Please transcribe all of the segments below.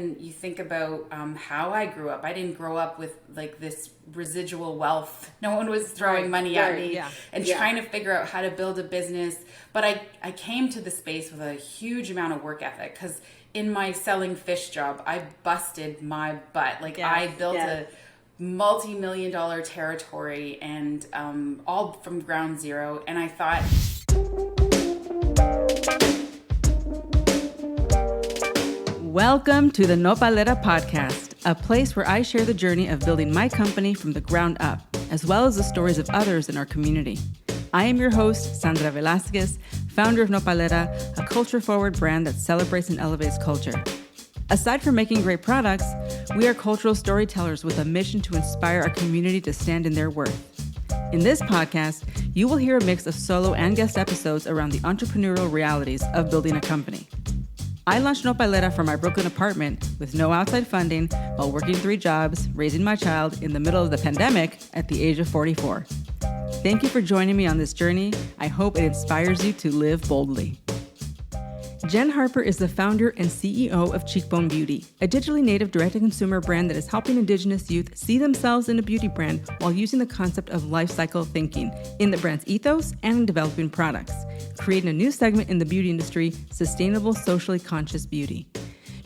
You think about how I grew up. I didn't grow up with like this residual wealth. No one was throwing money at me and trying to figure out how to build a business. But I came to the space with a huge amount of work ethic because in my selling fish job, I busted my butt. Like I built a multi-million-dollar territory and all from ground zero. And I thought, welcome to the Nopalera podcast, a place where I share the journey of building my company from the ground up, as well as the stories of others in our community. I am your host, Sandra Velasquez, founder of Nopalera, a culture-forward brand that celebrates and elevates culture. Aside from making great products, we are cultural storytellers with a mission to inspire our community to stand in their worth. In this podcast, you will hear a mix of solo and guest episodes around the entrepreneurial realities of building a company. I launched Nopalera from my Brooklyn apartment with no outside funding while working 3 jobs, raising my child in the middle of the pandemic at the age of 44. Thank you for joining me on this journey. I hope it inspires you to live boldly. Jenn Harper is the founder and CEO of Cheekbone Beauty, a digitally native direct-to-consumer brand that is helping Indigenous youth see themselves in a beauty brand while using the concept of life cycle thinking in the brand's ethos and in developing products, creating a new segment in the beauty industry, sustainable, socially conscious beauty.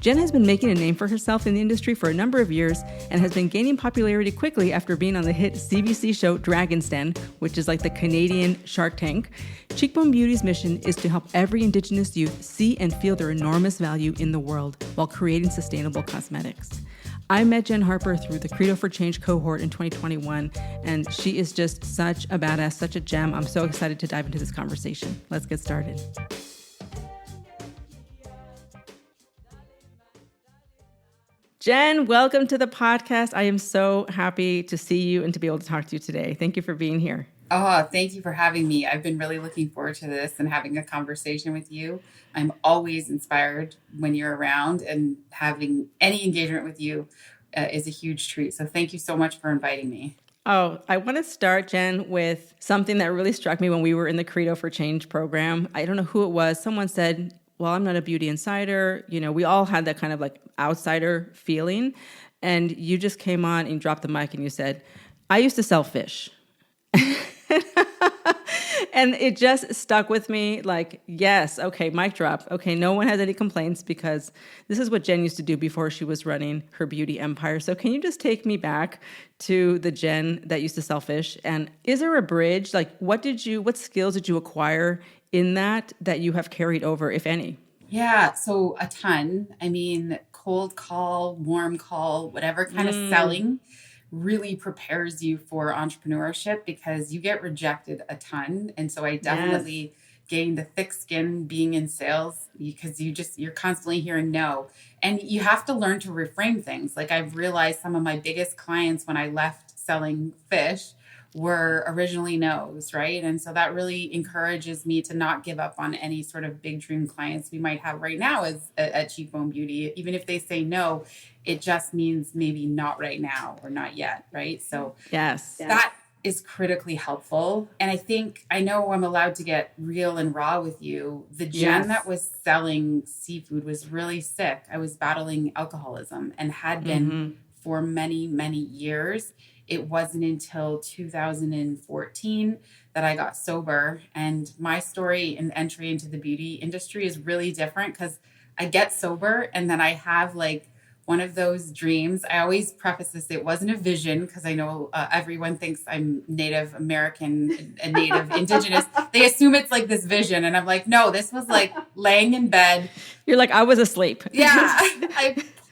Jenn has been making a name for herself in the industry for a number of years and has been gaining popularity quickly after being on the hit CBC show Dragon's Den, which is like the Canadian Shark Tank. Cheekbone Beauty's mission is to help every Indigenous youth see and feel their enormous value in the world while creating sustainable cosmetics. I met Jenn Harper through the Credo for Change cohort in 2021, and she is just such a badass, such a gem. I'm so excited to dive into this conversation. Let's get started. Jenn, welcome to the podcast. I am so happy to see you and to be able to talk to you today. Thank you for being here. oh, thank you for having me. I've been really looking forward to this and having a conversation with you. I'm always inspired when you're around, and having any engagement with you is a huge treat. So thank you so much for inviting me. Oh, I want to start, Jenn, with something that really struck me when we were in the Credo for Change program. I don't know who it was. Someone said, well, I'm not a beauty insider. You know, we all had that kind of like outsider feeling. And you just came on and dropped the mic and you said, I used to sell fish. And it just stuck with me like, yes, okay, mic drop. Okay, no one has any complaints because this is what Jenn used to do before she was running her beauty empire. So can you just take me back to the Jenn that used to sell fish? And is there a bridge? Like, what skills did you acquire in that you have carried over, if any? Yeah, so a ton. I mean, cold call, warm call, whatever kind of selling really prepares you for entrepreneurship because you get rejected a ton. And so I definitely gained the thick skin being in sales because you're constantly hearing no. And you have to learn to reframe things. Like I've realized some of my biggest clients when I left selling fish were originally no's, right? And so that really encourages me to not give up on any sort of big dream clients we might have right now as at Cheekbone Beauty. Even if they say no, it just means maybe not right now or not yet, right? So that is critically helpful. And I know I'm allowed to get real and raw with you. The Jenn that was selling seafood was really sick. I was battling alcoholism and had been for many, many years. It wasn't until 2014 that I got sober. And my story and entry into the beauty industry is really different because I get sober and then I have like one of those dreams. I always preface this, it wasn't a vision because I know everyone thinks I'm Native American and Native Indigenous. They assume it's like this vision. And I'm like, no, this was like laying in bed. You're like, I was asleep. Yeah.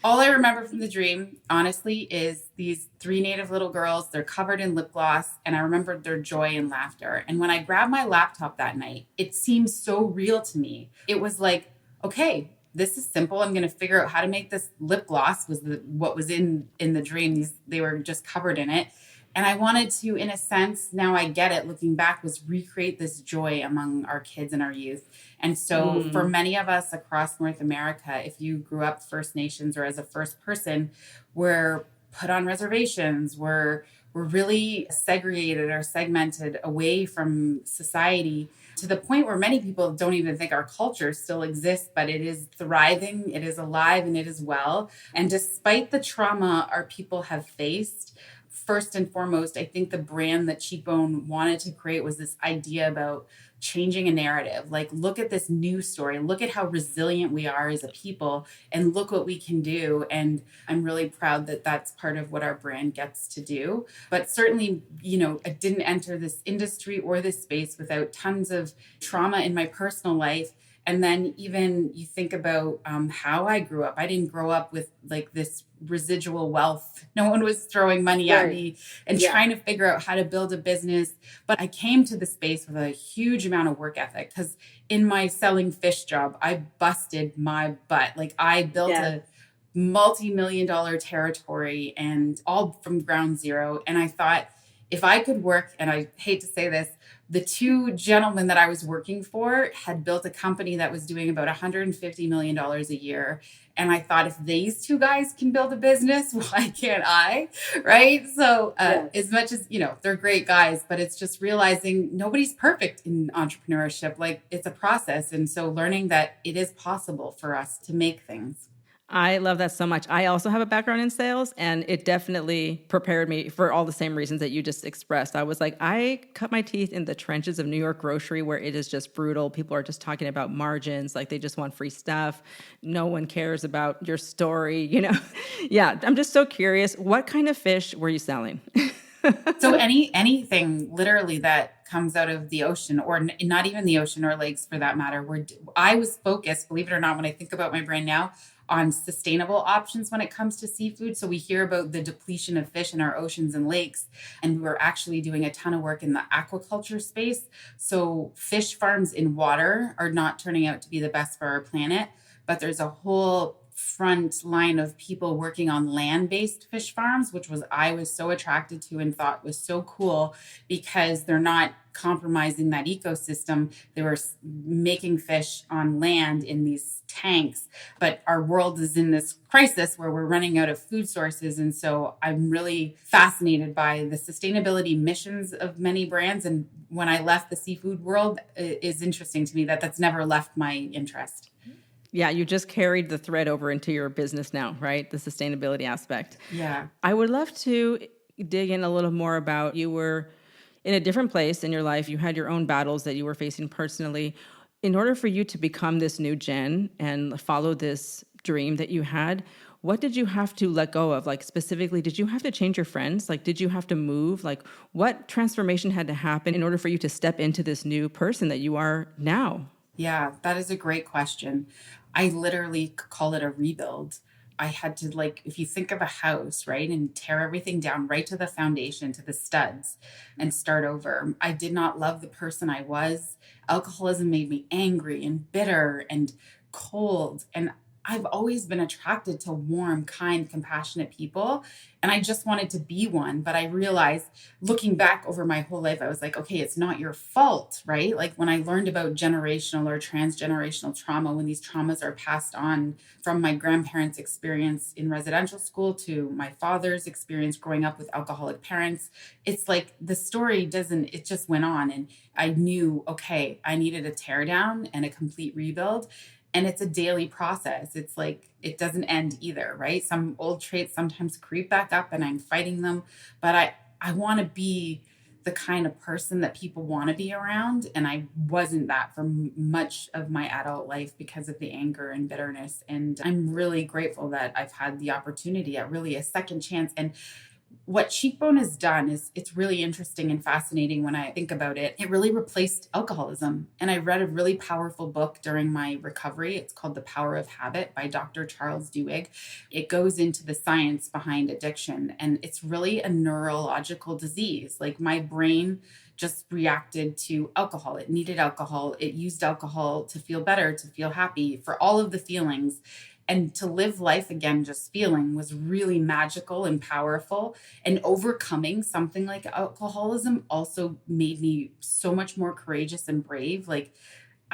All I remember from the dream, honestly, is these 3 Native little girls. They're covered in lip gloss, and I remember their joy and laughter. And when I grabbed my laptop that night, it seemed so real to me. It was like, okay, this is simple. I'm going to figure out how to make this lip gloss. What was in the dream. They were just covered in it. And I wanted to, in a sense, now I get it, looking back, was recreate this joy among our kids and our youth. And so for many of us across North America, if you grew up First Nations or as a First person, we're put on reservations, we're we're really segregated or segmented away from society to the point where many people don't even think our culture still exists, but it is thriving, it is alive, and it is well. And despite the trauma our people have faced, first and foremost, I think the brand that Cheekbone wanted to create was this idea about changing a narrative. Like, look at this news story, look at how resilient we are as a people, and look what we can do. And I'm really proud that that's part of what our brand gets to do. But certainly, I didn't enter this industry or this space without tons of trauma in my personal life. And then even you think about how I grew up. I didn't grow up with like this residual wealth. No one was throwing money at me and trying to figure out how to build a business. But I came to the space with a huge amount of work ethic because in my selling fish job, I busted my butt. Like I built a multi-million-dollar territory and all from ground zero. And I thought if I could work, and I hate to say this, the two gentlemen that I was working for had built a company that was doing about $150 million a year. And I thought, if these two guys can build a business, why can't I? Right. So as much as, they're great guys, but it's just realizing nobody's perfect in entrepreneurship. Like it's a process. And so learning that it is possible for us to make things. I love that so much. I also have a background in sales, and it definitely prepared me for all the same reasons that you just expressed. I was like, I cut my teeth in the trenches of New York grocery where it is just brutal. People are just talking about margins, like they just want free stuff. No one cares about your story, Yeah, I'm just so curious. What kind of fish were you selling? So anything literally that comes out of the ocean, or not even the ocean or lakes for that matter, where I was focused, believe it or not, when I think about my brand now, on sustainable options when it comes to seafood. So we hear about the depletion of fish in our oceans and lakes, and we're actually doing a ton of work in the aquaculture space. So fish farms in water are not turning out to be the best for our planet, but there's a whole front line of people working on land-based fish farms, which I was so attracted to and thought was so cool because they're not compromising that ecosystem. They were making fish on land in these tanks, but our world is in this crisis where we're running out of food sources. And so I'm really fascinated by the sustainability missions of many brands. And when I left the seafood world, it is interesting to me that that's never left my interest. Yeah, you just carried the thread over into your business now, right? The sustainability aspect. Yeah. I would love to dig in a little more about, you were in a different place in your life. You had your own battles that you were facing personally. In order for you to become this new Jenn and follow this dream that you had, what did you have to let go of? Like specifically, did you have to change your friends? Like, did you have to move? Like, what transformation had to happen in order for you to step into this new person that you are now? Yeah, that is a great question. I literally call it a rebuild. I had to, like, if you think of a house, right, and tear everything down right to the foundation, to the studs, and start over. I did not love the person I was. Alcoholism made me angry and bitter and cold. And I've always been attracted to warm, kind, compassionate people. And I just wanted to be one. But I realized looking back over my whole life, I was like, okay, it's not your fault, right? Like when I learned about generational or transgenerational trauma, when these traumas are passed on from my grandparents' experience in residential school to my father's experience growing up with alcoholic parents, it's like the story it just went on. And I knew, okay, I needed a tear down and a complete rebuild. And it's a daily process. It's like, it doesn't end either, right? Some old traits sometimes creep back up and I'm fighting them, but I want to be the kind of person that people want to be around. And I wasn't that for much of my adult life because of the anger and bitterness. And I'm really grateful that I've had the opportunity at really a second chance. And what Cheekbone has done is it's really interesting and fascinating when I think about it. It really replaced alcoholism. And I read a really powerful book during my recovery. It's called The Power of Habit by Dr. Charles Duhigg. It goes into the science behind addiction. And it's really a neurological disease. Like my brain just reacted to alcohol. It needed alcohol. It used alcohol to feel better, to feel happy, for all of the feelings. And to live life again, just feeling, was really magical and powerful. And overcoming something like alcoholism also made me so much more courageous and brave. Like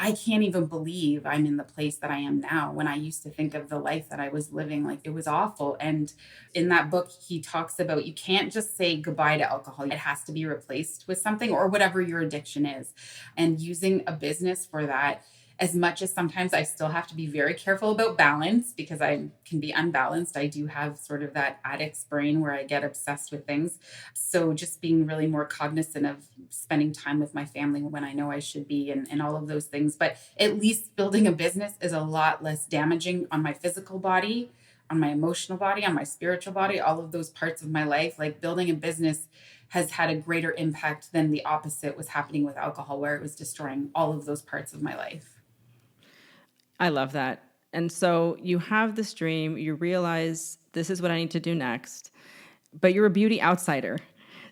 I can't even believe I'm in the place that I am now. When I used to think of the life that I was living, like it was awful. And in that book, he talks about you can't just say goodbye to alcohol. It has to be replaced with something or whatever your addiction is. And using a business for that, as much as sometimes I still have to be very careful about balance because I can be unbalanced. I do have sort of that addict's brain where I get obsessed with things. So just being really more cognizant of spending time with my family when I know I should be and all of those things. But at least building a business is a lot less damaging on my physical body, on my emotional body, on my spiritual body, all of those parts of my life. Like building a business has had a greater impact than the opposite was happening with alcohol, where it was destroying all of those parts of my life. I love that. And so you have this dream, you realize this is what I need to do next, but you're a beauty outsider.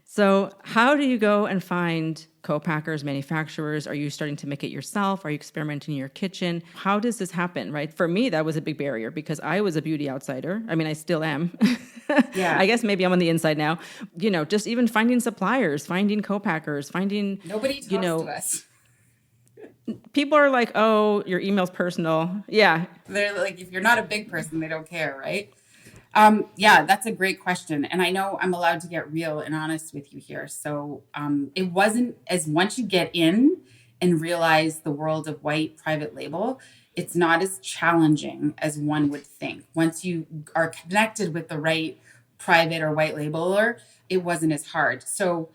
So how do you go and find co-packers, manufacturers? Are you starting to make it yourself? Are you experimenting in your kitchen? How does this happen, right? For me, that was a big barrier because I was a beauty outsider. I mean, I still am. Yeah. I guess maybe I'm on the inside now. You know, just even finding suppliers, finding co-packers, finding... Nobody talks to us. People are like, oh, your email's personal. Yeah. They're like, if you're not a big person, they don't care, right? Yeah, that's a great question. And I know I'm allowed to get real and honest with you here. So it wasn't as once you get in and realize the world of white private label, it's not as challenging as one would think. Once you are connected with the right private or white labeler, it wasn't as hard. So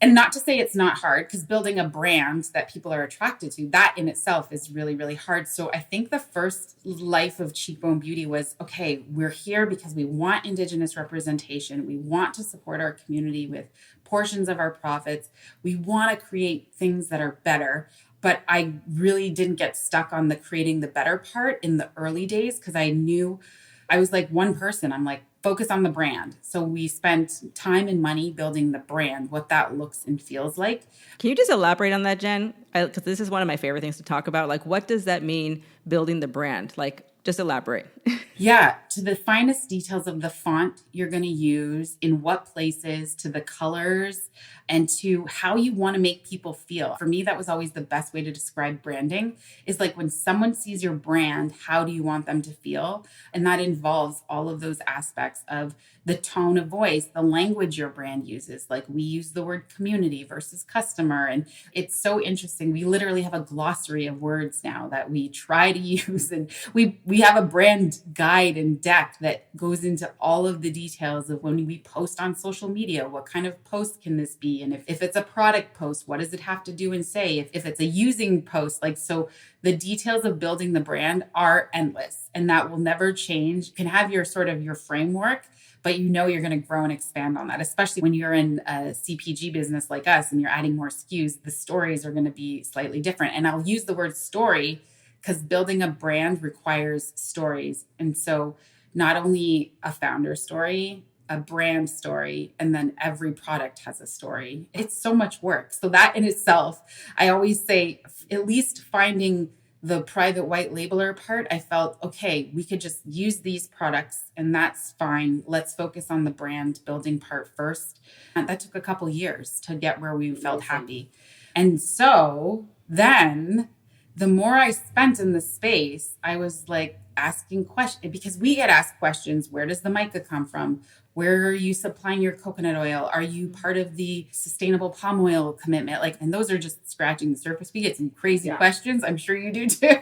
and not to say it's not hard, because building a brand that people are attracted to, that in itself is really, really hard. So I think the first life of Cheekbone Beauty was, okay, we're here because we want Indigenous representation. We want to support our community with portions of our profits. We want to create things that are better. But I really didn't get stuck on the creating the better part in the early days because I knew I was like one person. I'm like, focus on the brand. So we spent time and money building the brand, what that looks and feels like. Can you just elaborate on that, Jen? Because this is one of my favorite things to talk about. Like, what does that mean, building the brand? Like, just elaborate. Yeah, to the finest details of the font you're going to use, in what places, to the colors, and to how you want to make people feel. For me, that was always the best way to describe branding is like when someone sees your brand, how do you want them to feel? And that involves all of those aspects of the tone of voice, the language your brand uses. Like we use the word community versus customer. And it's so interesting. We literally have a glossary of words now that we try to use. And we have a brand guide and deck that goes into all of the details of when we post on social media, what kind of post can this be? And if it's a product post, what does it have to do and say? If it's a using post, like, so the details of building the brand are endless and that will never change. You can have your sort of your framework, but you know you're going to grow and expand on that, especially when you're in a CPG business like us and you're adding more SKUs, the stories are going to be slightly different. And I'll use the word story because building a brand requires stories. And so not only a founder story, a brand story, and then every product has a story. It's so much work. So that in itself, I always say, at least finding the private white labeler part, I felt, okay, we could just use these products and that's fine. Let's focus on the brand building part first. And that took a couple years to get where we felt happy. And so then the more I spent in the space, I was like asking questions because we get asked questions. Where does the mica come from? Where are you supplying your coconut oil? Are you part of the sustainable palm oil commitment? Like, and those are just scratching the surface. We get some crazy questions. I'm sure you do too.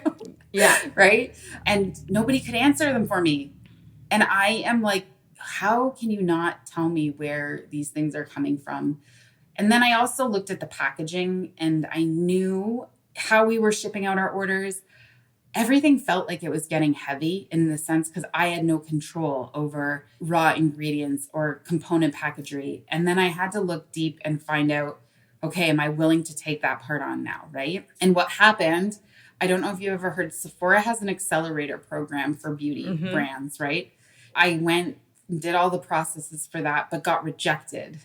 Yeah. Right. And nobody could answer them for me. And I am like, how can you not tell me where these things are coming from? And then I also looked at the packaging and I knew how we were shipping out our orders. Everything felt like it was getting heavy in the sense because I had no control over raw ingredients or component packaging. And then I had to look deep and find out, okay, am I willing to take that part on now, right? And what happened, I don't know if you ever heard, Sephora has an accelerator program for beauty brands, right? I went and did all the processes for that, but got rejected.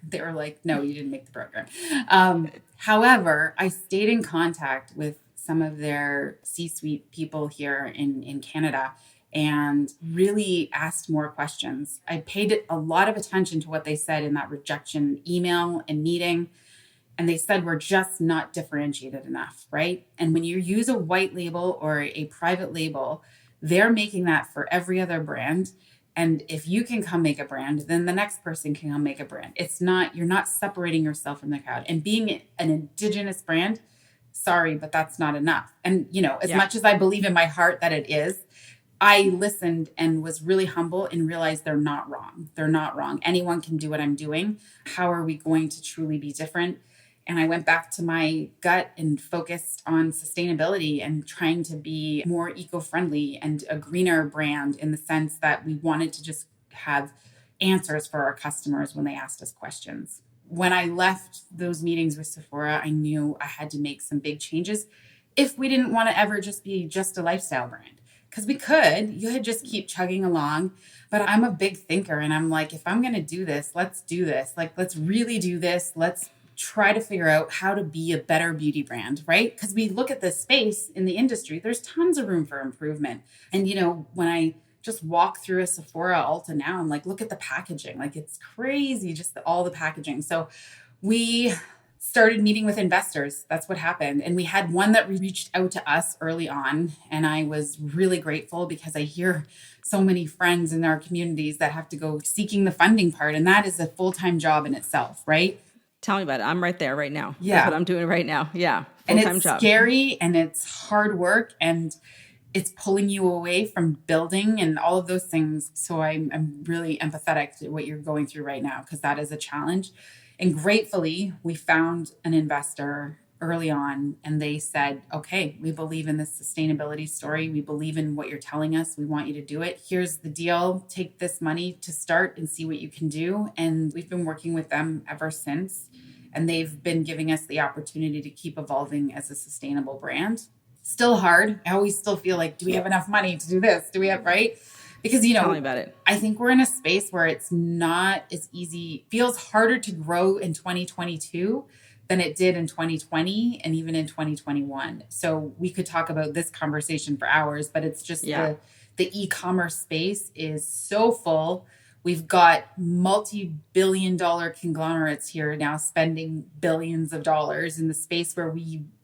They were like, no, you didn't make the program. However, I stayed in contact with some of their C-suite people here in Canada and really asked more questions. I paid a lot of attention to what they said in that rejection email and meeting. And they said, we're just not differentiated enough, right? And when you use a white label or a private label, they're making that for every other brand. And if you can come make a brand, then the next person can come make a brand. It's not, you're not separating yourself from the crowd. And being an Indigenous brand, sorry, but that's not enough. And, you know, as much as I believe in my heart that it is, I listened and was really humble and realized they're not wrong. They're not wrong. Anyone can do what I'm doing. How are we going to truly be different? And I went back to my gut and focused on sustainability and trying to be more eco-friendly and a greener brand, in the sense that we wanted to just have answers for our customers when they asked us questions. When I left those meetings with Sephora, I knew I had to make some big changes if we didn't want to ever just be just a lifestyle brand. Because we could, you could just keep chugging along. But I'm a big thinker, and I'm like, if I'm going to do this, let's do this. Like, let's really do this. Let's try to figure out how to be a better beauty brand, right? Because we look at this space in the industry, there's tons of room for improvement. And, you know, when I just walk through a Sephora Ulta now, I'm like, look at the packaging. Like, it's crazy, just all the packaging. So we started meeting with investors. That's what happened. And we had one that reached out to us early on. And I was really grateful, because I hear so many friends in our communities that have to go seeking the funding part. And that is a full-time job in itself, right? Tell me about it. I'm right there right now. Yeah. That's what I'm doing right now. Yeah. And Full-time it's job. scary, and it's hard work, and it's pulling you away from building and all of those things. So I'm really empathetic to what you're going through right now, because that is a challenge. And gratefully, we found an investor early on, and they said, okay, we believe in this sustainability story. We believe in what you're telling us. We want you to do it. Here's the deal. Take this money to start and see what you can do. And we've been working with them ever since. And they've been giving us the opportunity to keep evolving as a sustainable brand. Still hard. I always still feel like, do we have enough money to do this? Do we have, right? Because, you know, tell me about it. I think we're in a space where it's not as easy, feels harder to grow in 2022 than it did in 2020 and even in 2021. So we could talk about this conversation for hours, but it's just the e-commerce space is so full. We've got multi-billion-dollar conglomerates here now spending billions of dollars in the space where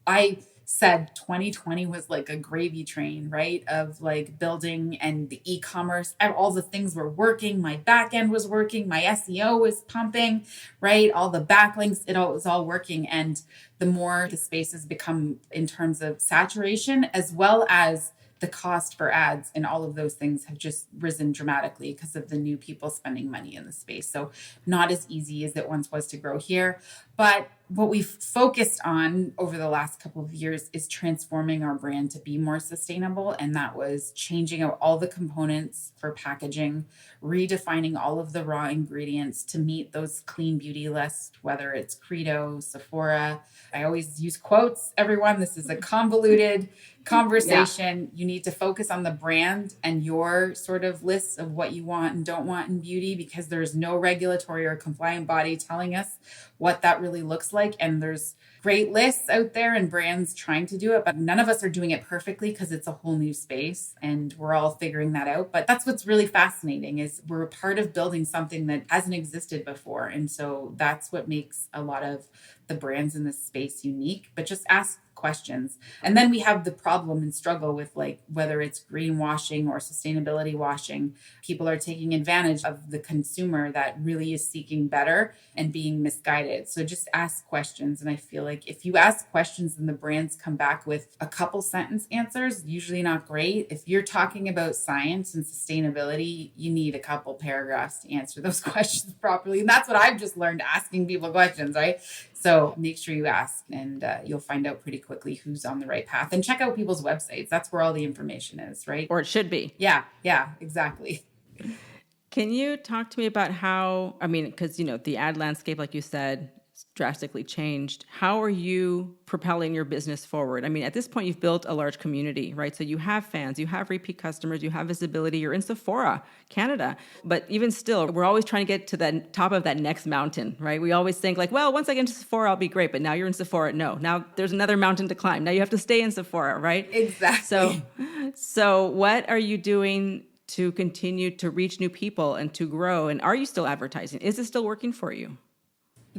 I said 2020 was like a gravy train, right? Of like building and the e-commerce, all the things were working. My back end was working. My SEO was pumping, right? All the backlinks, it was all working. And the more the space has become in terms of saturation, as well as the cost for ads and all of those things have just risen dramatically because of the new people spending money in the space. So not as easy as it once was to grow here. But what we've focused on over the last couple of years is transforming our brand to be more sustainable. And that was changing out all the components for packaging, redefining all of the raw ingredients to meet those clean beauty lists, whether it's Credo, Sephora. I always use quotes, everyone. This is a convoluted conversation. You need to focus on the brand and your sort of lists of what you want and don't want in beauty, because there's no regulatory or compliant body telling us what that really looks like. And there's great lists out there and brands trying to do it, but none of us are doing it perfectly because it's a whole new space and we're all figuring that out. But that's what's really fascinating, is we're a part of building something that hasn't existed before. And so that's what makes a lot of the brands in this space unique. But just ask questions. And then we have the problem and struggle with, like, whether it's greenwashing or sustainability washing, people are taking advantage of the consumer that really is seeking better and being misguided. So just ask questions. And I feel like if you ask questions and the brands come back with a couple sentence answers, usually not great. If you're talking about science and sustainability, you need a couple paragraphs to answer those questions properly. And that's what I've just learned, asking people questions, right? So make sure you ask, and you'll find out pretty quickly who's on the right path. And check out people's websites. That's where all the information is, right? Or it should be. Yeah, exactly. Can you talk to me about how, I mean, because, you know, the ad landscape, like you said, drastically changed. How are you propelling your business forward? I mean, at this point, you've built a large community, right? So you have fans, you have repeat customers, you have visibility, you're in Sephora, Canada. But even still, we're always trying to get to the top of that next mountain, right? We always think like, well, once I get into Sephora, I'll be great. But now you're in Sephora. No, now there's another mountain to climb. Now you have to stay in Sephora, right? Exactly. So what are you doing to continue to reach new people and to grow? And are you still advertising? Is it still working for you?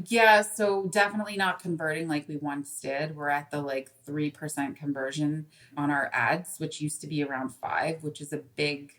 Yeah, so definitely not converting like we once did. We're at the like 3% conversion on our ads, which used to be around 5, which is a big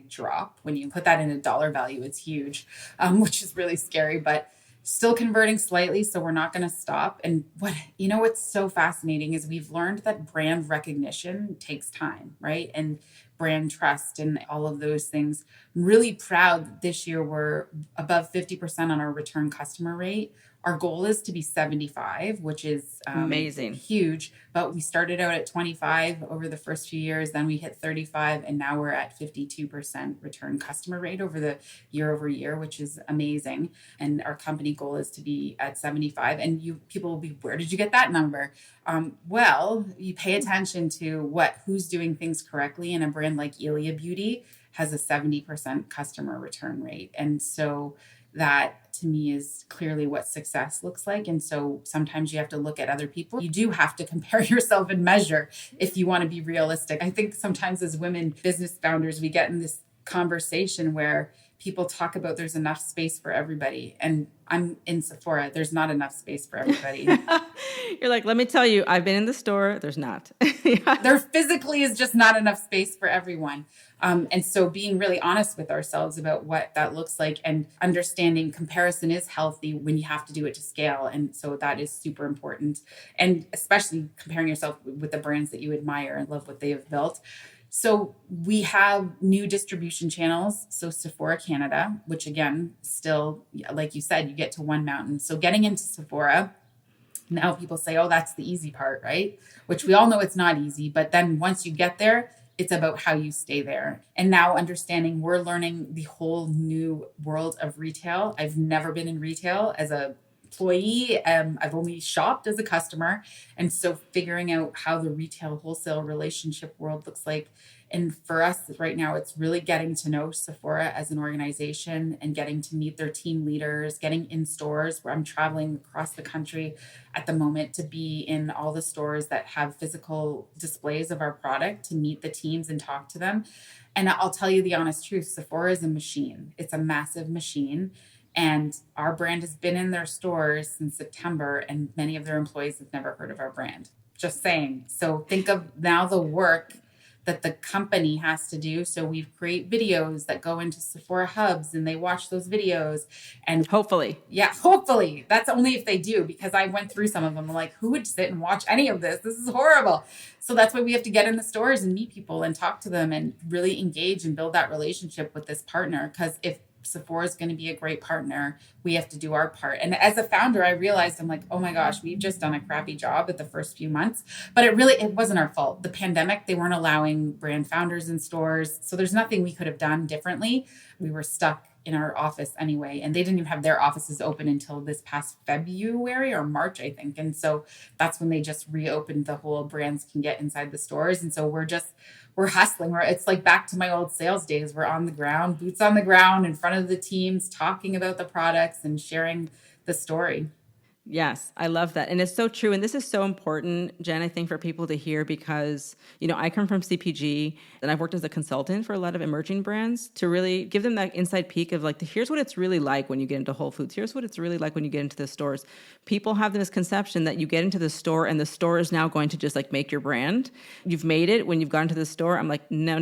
drop. When you put that in a dollar value, it's huge, which is really scary, but still converting slightly. So we're not going to stop. And what's so fascinating is we've learned that brand recognition takes time, right? And brand trust and all of those things. I'm really proud that this year we're above 50% on our return customer rate. Our goal is to be 75, which is Amazing. huge. But we started out at 25 over the first few years. Then we hit 35, and now we're at 52% return customer rate over the year over year, which is amazing. And our company goal is to be at 75. And people will be, where did you get that number? Well, you pay attention to who's doing things correctly. And a brand like Ilia Beauty has a 70% customer return rate. And so that to me is clearly what success looks like. And so sometimes you have to look at other people. You do have to compare yourself and measure if you want to be realistic. I think sometimes as women business founders, we get in this conversation where people talk about there's enough space for everybody. And I'm in Sephora. There's not enough space for everybody. You're like, let me tell you, I've been in the store. There's not. There physically is just not enough space for everyone. And so being really honest with ourselves about what that looks like and understanding comparison is healthy when you have to do it to scale. And so that is super important. And especially comparing yourself with the brands that you admire and love what they have built. So we have new distribution channels. So Sephora Canada, which again, still, like you said, you get to one mountain. So getting into Sephora, now people say, oh, that's the easy part, right? Which we all know it's not easy. But then once you get there, it's about how you stay there. And now understanding we're learning the whole new world of retail. I've never been in retail as a employee. I've only shopped as a customer. And so figuring out how the retail wholesale relationship world looks like. And for us right now, it's really getting to know Sephora as an organization and getting to meet their team leaders, getting in stores where I'm traveling across the country at the moment to be in all the stores that have physical displays of our product, to meet the teams and talk to them. And I'll tell you the honest truth, Sephora is a machine. It's a massive machine. And our brand has been in their stores since September, and many of their employees have never heard of our brand. Just saying. So think of now the work that the company has to do. So we create videos that go into Sephora hubs and they watch those videos. And hopefully. Yeah, hopefully. That's only if they do, because I went through some of them. I'm like, who would sit and watch any of this? This is horrible. So that's why we have to get in the stores and meet people and talk to them and really engage and build that relationship with this partner. Because if Sephora is going to be a great partner, we have to do our part. And as a founder, I realized, I'm like, oh my gosh, we've just done a crappy job at the first few months, but it wasn't our fault. The pandemic, they weren't allowing brand founders in stores. So there's nothing we could have done differently. We were stuck in our office anyway, and they didn't even have their offices open until this past February or March, I think. And so that's when they just reopened the whole brands can get inside the stores. And so we're hustling. It's like back to my old sales days. We're on the ground, boots on the ground in front of the teams, talking about the products and sharing the story. Yes, I love that. And it's so true. And this is so important, Jen, I think for people to hear because, I come from CPG and I've worked as a consultant for a lot of emerging brands to really give them that inside peek of like, here's what it's really like when you get into Whole Foods. Here's what it's really like when you get into the stores. People have the misconception that you get into the store and the store is now going to just like make your brand. You've made it when you've gone to the store. I'm like, no.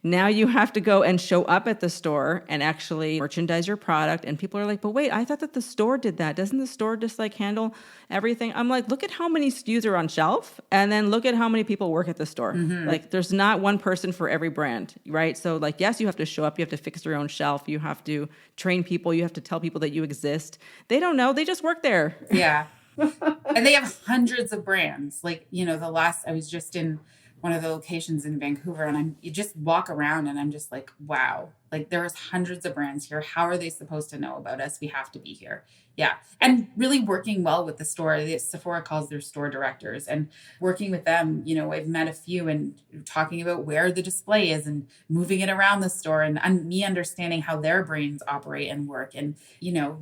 Now you have to go and show up at the store and actually merchandise your product. And people are like, but wait, I thought that the store did that. Doesn't the store just like handle everything? I'm like, look at how many SKUs are on shelf and then look at how many people work at the store. Mm-hmm. Like there's not one person for every brand, right? So like, yes, you have to show up, you have to fix your own shelf, you have to train people, you have to tell people that you exist. They don't know, they just work there. Yeah. And they have hundreds of brands. Like, I was just in one of the locations in Vancouver and you just walk around and I'm just like, wow, like there's hundreds of brands here. How are they supposed to know about us? We have to be here. Yeah. And really working well with the store. Sephora calls their store directors and working with them. I've met a few and talking about where the display is and moving it around the store and me understanding how their brains operate and work. And,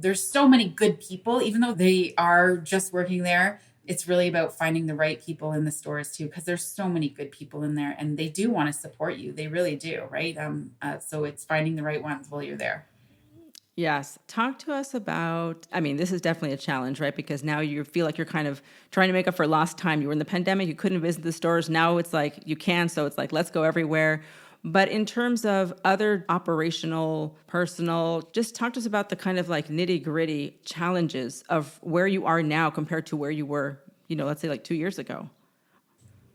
there's so many good people, even though they are just working there. It's really about finding the right people in the stores too, because there's so many good people in there and they do want to support you. They really do. Right. So it's finding the right ones while you're there. Yes. Talk to us about, I mean, this is definitely a challenge, right? Because now you feel like you're kind of trying to make up for lost time. You were in the pandemic, you couldn't visit the stores. Now it's like you can. So it's like, let's go everywhere. But in terms of other operational, personal, just talk to us about the kind of like nitty gritty challenges of where you are now compared to where you were, let's say like 2 years ago.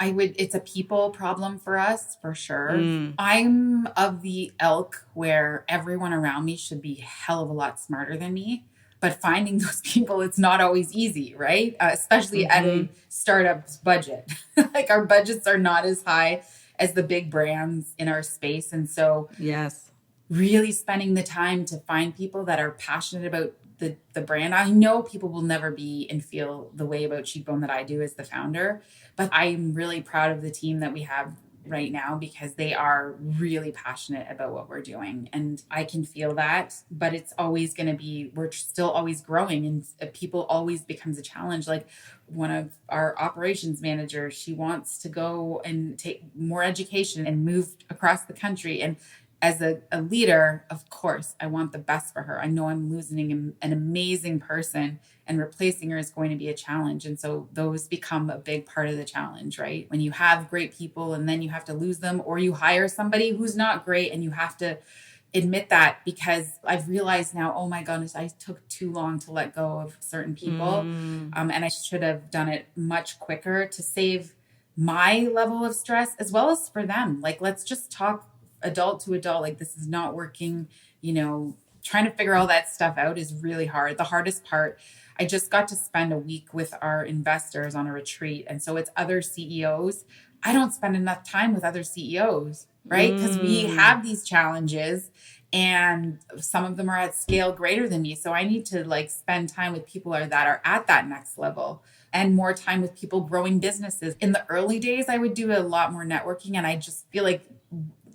It's a people problem for us for sure. I'm of the ilk where everyone around me should be a hell of a lot smarter than me. But finding those people, it's not always easy, right? Especially at a startup's budget. Like our budgets are not as high as the big brands in our space. And so Yes. really spending the time to find people that are passionate about the brand. I know people will never be and feel the way about Cheekbone that I do as the founder, but I'm really proud of the team that we have right now because they are really passionate about what we're doing. And I can feel that, but it's always going to be, we're still always growing and people always becomes a challenge. Like one of our operations managers, she wants to go and take more education and move across the country. And as a leader, of course, I want the best for her. I know I'm losing an amazing person and replacing her is going to be a challenge. And so those become a big part of the challenge, right? When you have great people and then you have to lose them, or you hire somebody who's not great and you have to admit that, because I've realized now, oh my goodness, I took too long to let go of certain people. And I should have done it much quicker to save my level of stress as well as for them. Like, let's just talk adult to adult. Like, this is not working. Trying to figure all that stuff out is really hard. The hardest part, I just got to spend a week with our investors on a retreat. And so it's other CEOs. I don't spend enough time with other CEOs, right? Because we have these challenges and some of them are at scale greater than me. So I need to like spend time with people that are at that next level and more time with people growing businesses. In the early days, I would do a lot more networking and I just feel like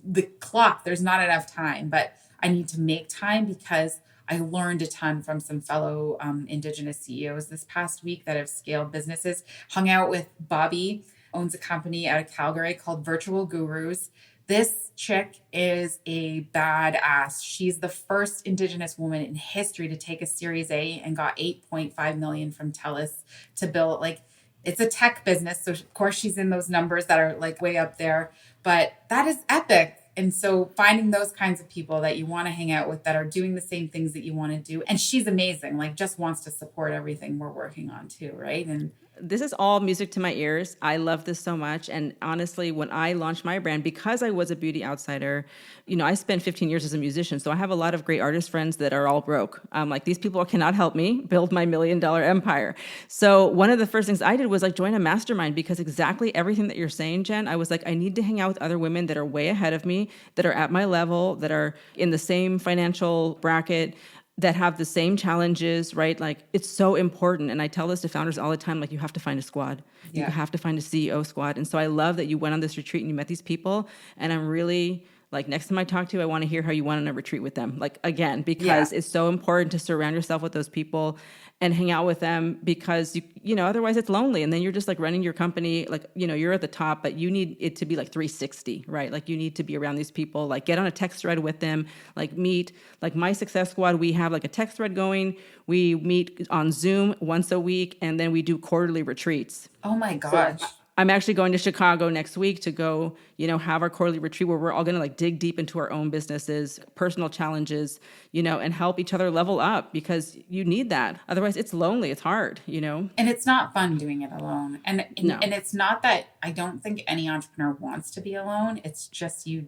there's not enough time, but I need to make time because I learned a ton from some fellow Indigenous CEOs this past week that have scaled businesses. Hung out with Bobby, owns a company out of Calgary called Virtual Gurus. This chick is a badass. She's the first Indigenous woman in history to take a Series A and got 8.5 million from TELUS to build, like, it's a tech business. So of course she's in those numbers that are like way up there, but that is epic. And so finding those kinds of people that you want to hang out with that are doing the same things that you want to do. And she's amazing, like just wants to support everything we're working on too, right? And this is all music to my ears. I love this so much. And honestly, when I launched my brand, because I was a beauty outsider, I spent 15 years as a musician. So I have a lot of great artist friends that are all broke. Like, these people cannot help me build my $1 million empire. So one of the first things I did was like join a mastermind, because exactly everything that you're saying, Jen, I was like, I need to hang out with other women that are way ahead of me, that are at my level, that are in the same financial bracket, that have the same challenges, right? Like, it's so important. And I tell this to founders all the time, like, you have to find a squad. You have to find a CEO squad. And so I love that you went on this retreat and you met these people. And I'm really like, next time I talk to you, I want to hear how you went on a retreat with them. Like, again, because it's so important to surround yourself with those people and hang out with them, because otherwise it's lonely. And then you're just like running your company, like, you're at the top, but you need it to be like 360, right? Like, you need to be around these people, like get on a text thread with them, like meet, like my Success Squad, we have like a text thread going. We meet on Zoom once a week, and then we do quarterly retreats. oh my gosh. So I'm actually going to Chicago next week to go, have our quarterly retreat where we're all going to like dig deep into our own businesses, personal challenges, and help each other level up, because you need that. Otherwise it's lonely. It's hard, And it's not fun doing it alone. And No. and it's not that I don't think any entrepreneur wants to be alone. It's just you're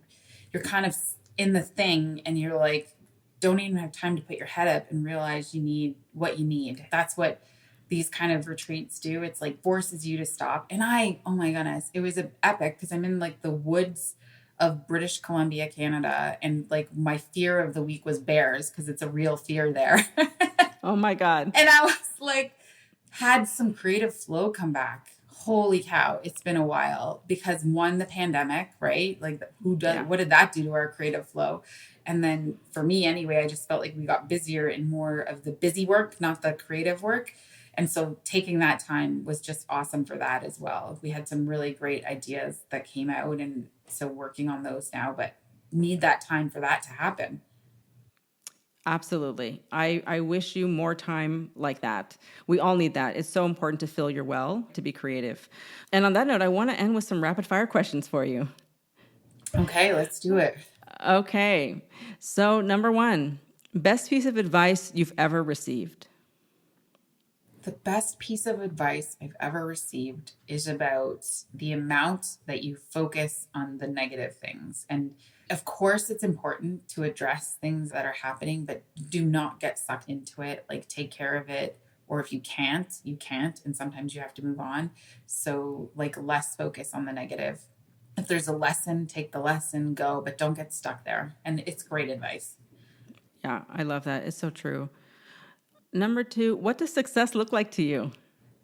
kind of in the thing and you're like, don't even have time to put your head up and realize you need what you need. That's what these kind of retreats do. It's like forces you to stop. And oh my goodness, it was epic because I'm in like the woods of British Columbia, Canada. And like my fear of the week was bears, because it's a real fear there. Oh my God. And I was like, had some creative flow come back. Holy cow, it's been a while, because one, the pandemic, right? Like, what did that do to our creative flow? And then for me anyway, I just felt like we got busier and more of the busy work, not the creative work. And so taking that time was just awesome for that as well. We had some really great ideas that came out. And so working on those now, but need that time for that to happen. Absolutely. I wish you more time like that. We all need that. It's so important to fill your well, to be creative. And on that note, I want to end with some rapid fire questions for you. Okay, let's do it. Okay. So, number one, best piece of advice you've ever received? The best piece of advice I've ever received is about the amount that you focus on the negative things. And of course, it's important to address things that are happening, but do not get sucked into it. Like, take care of it. Or if you can't, you can't. And sometimes you have to move on. So, like, less focus on the negative. If there's a lesson, take the lesson, go, but don't get stuck there. And it's great advice. Yeah, I love that. It's so true. Number two, what does success look like to you?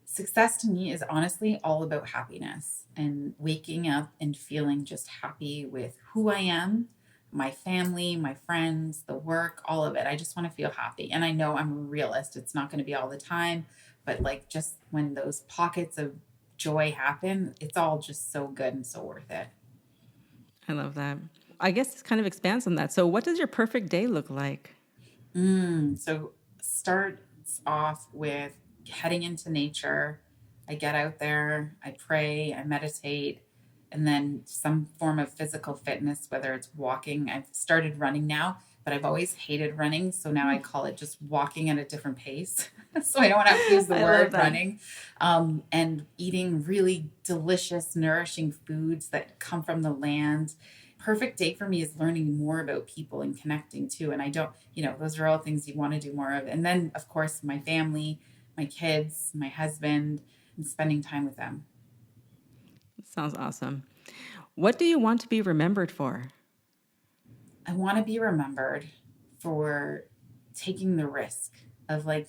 Success to me is honestly all about happiness and waking up and feeling just happy with who I am, my family, my friends, the work, all of it. I just want to feel happy. And I know I'm a realist. It's not going to be all the time, but like just when those pockets of joy happen, it's all just so good and so worth it. I love that. I guess this kind of expands on that. So what does your perfect day look like? So starts off with heading into nature. I get out there, I pray, I meditate, and then some form of physical fitness, whether it's walking. I've started running now, but I've always hated running. So now I call it just walking at a different pace. So I don't have to use the word running. And eating really delicious, nourishing foods that come from the land. Perfect day for me is learning more about people and connecting too. And I don't, those are all things you want to do more of. And then, of course, my family, my kids, my husband, and spending time with them. Sounds awesome. What do you want to be remembered for? I want to be remembered for taking the risk of, like,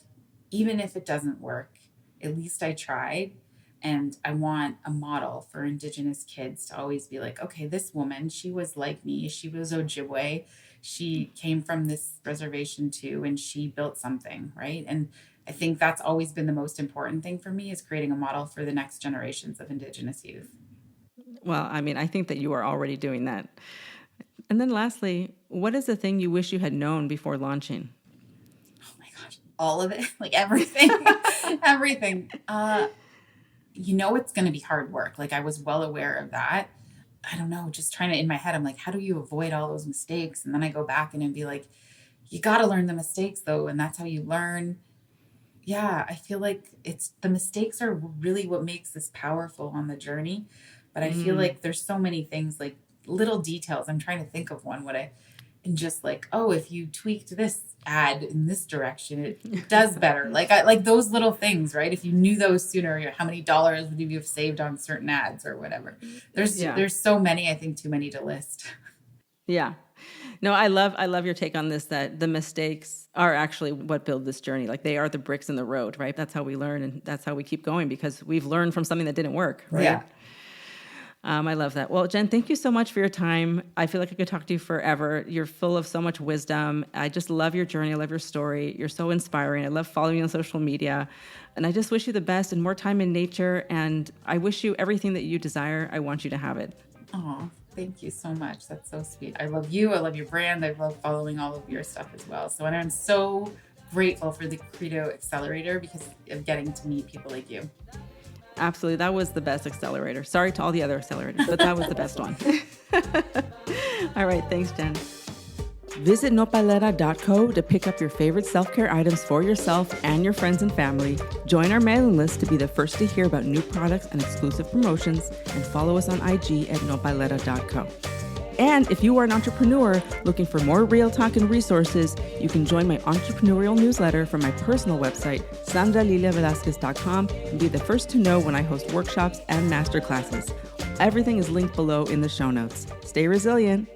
even if it doesn't work, at least I tried. And I want a model for Indigenous kids to always be like, okay, this woman, she was like me. She was Ojibwe. She came from this reservation too, and she built something, right? And I think that's always been the most important thing for me, is creating a model for the next generations of Indigenous youth. Well, I mean, I think that you are already doing that. And then lastly, what is the thing you wish you had known before launching? Oh my gosh, all of it, like everything, everything. It's going to be hard work. Like, I was well aware of that. I don't know, just trying to, in my head, I'm like, how do you avoid all those mistakes? And then I go back and be like, you got to learn the mistakes though. And that's how you learn. Yeah, I feel like the mistakes are really what makes this powerful on the journey. But I feel like there's so many things, like little details. I'm trying to think of one, and just like, oh, if you tweaked this ad in this direction, it does better. Like those little things, right? If you knew those sooner, how many dollars would you have saved on certain ads or whatever? There's so many, I think too many to list. Yeah. No, I love your take on this, that the mistakes are actually what build this journey. Like, they are the bricks in the road, right? That's how we learn, and that's how we keep going, because we've learned from something that didn't work, right? Yeah. I love that. Well, Jenn, thank you so much for your time. I feel like I could talk to you forever. You're full of so much wisdom. I just love your journey. I love your story. You're so inspiring. I love following you on social media. And I just wish you the best and more time in nature. And I wish you everything that you desire. I want you to have it. Oh, thank you so much. That's so sweet. I love you. I love your brand. I love following all of your stuff as well. So, and I'm so grateful for the Credo Accelerator because of getting to meet people like you. Absolutely. That was the best accelerator. Sorry to all the other accelerators, but that was the best one. All right. Thanks, Jenn. Visit nopalera.co to pick up your favorite self-care items for yourself and your friends and family. Join our mailing list to be the first to hear about new products and exclusive promotions, and follow us on IG at nopalera.co. And if you are an entrepreneur looking for more real talk and resources, you can join my entrepreneurial newsletter from my personal website, sandraliliavelasquez.com, and be the first to know when I host workshops and masterclasses. Everything is linked below in the show notes. Stay resilient.